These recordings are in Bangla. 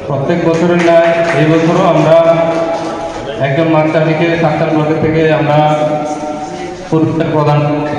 প্রত্যেক বছরের ন্যায় এই বছরও আমরা একজন মাছ চাষিকে সাক্তার ব্লকের থেকে আমরা পুরস্কার প্রদান করছি।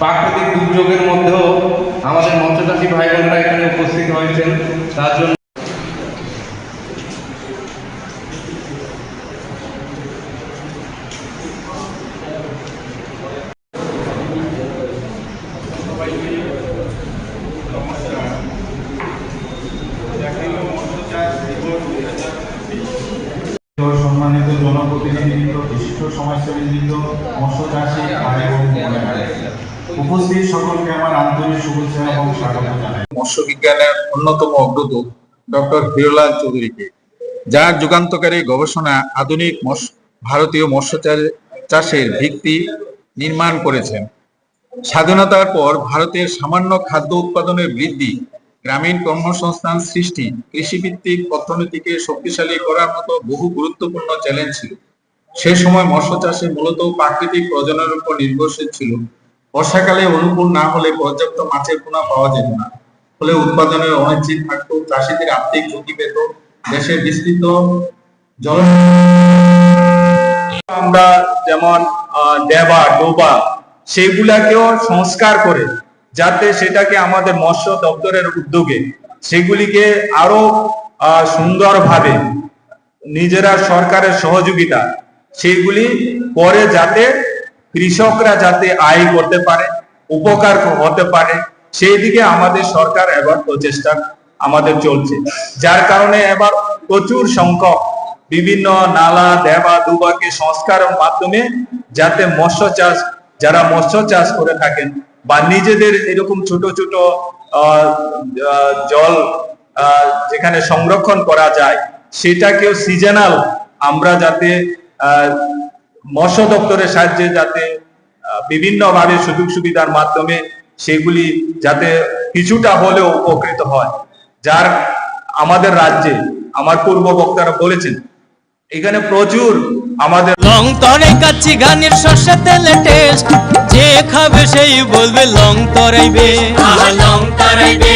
প্রাকৃতিক দুর্যোগের মধ্যেও আমাদের মৎস্যচাষী ভাই বোনেরা এখানে উপস্থিত হয়েছেন, তার জন্য সম্মানিত জনপ্রতিনিধিবৃন্দ, বিশিষ্ট সমাজসেবীবৃন্দ, মৎস্য চাষী ভাই ও বোনেরা, উপস্থিত সকলকে আমার আন্তরিক শুভেচ্ছা এবং স্বাগত জানাই। মৎস্য বিজ্ঞানের অন্যতম অগ্রদূত ডক্টর হিরোলাল চৌধুরীকে, যার যুগান্তকারী গবেষণা আধুনিক ভারতীয় মৎস্য চাষের ভিত্তি নির্মাণ করেছেন। স্বাধীনতার পর ভারতের সামান্য খাদ্য উৎপাদনের বৃদ্ধি, গ্রামীণ কর্মসংস্থান সৃষ্টি, কৃষিভিত্তিক অর্থনীতিকে শক্তিশালী করার মতো বহু গুরুত্বপূর্ণ চ্যালেঞ্জ ছিল। সে সময় মৎস্য চাষে মূলত প্রাকৃতিক প্রজননের উপর নির্ভরশীল ছিল। বর্ষাকালে অনুকূল না হলে পর্যাপ্ত মাছের পোনা পাওয়া যেত না, ফলে উৎপাদনের অনিশ্চিত থাকতো, চাষিদের আর্থিক ঝুঁকি পেত। দেশের বিস্তৃত জল আমরা যেমন ডেবা ডোবা সেগুলাকেও সংস্কার করে, যাতে সেটাকে আমাদের মৎস্য দপ্তরের উদ্যোগে সেগুলিকে আরো সুন্দরভাবে নিজেরা সরকারের সহযোগিতা সেগুলি করে, যাতে কৃষকরা যাতে আয় করতে পারে, উপকার হতে পারে, সেই দিকে আমাদের সরকার এবার প্রচেষ্টা আমাদের চলছে। যার কারণে এবার প্রচুর সংখ্যক বিভিন্ন নালা দেবা দুবাকে সংস্কারের মাধ্যমে যাতে মৎস্য চাষ, যারা মৎস্য চাষ করে থাকেন বা নিজেদের এরকম ছোট ছোট জল যেখানে সংরক্ষণ করা যায়, সেটাকেও সিজনাল আমরা যাতে মৎস্য দপ্তরের সাহায্যে যাতে বিভিন্ন ভাবে সুযোগ সুবিধার মাধ্যমে সেগুলি যাতে কিছুটা হলেও উপকৃত হয়। যার আমাদের রাজ্যে আমার পূর্ব বক্তারা বলেছেন এখানে প্রচুর আমাদের লং তরাই কাচ্চি গানের সর্ষে তেলে টেস্ট, যে খাবে সেই বলবে লং তরাইবে, লং তরাইবে।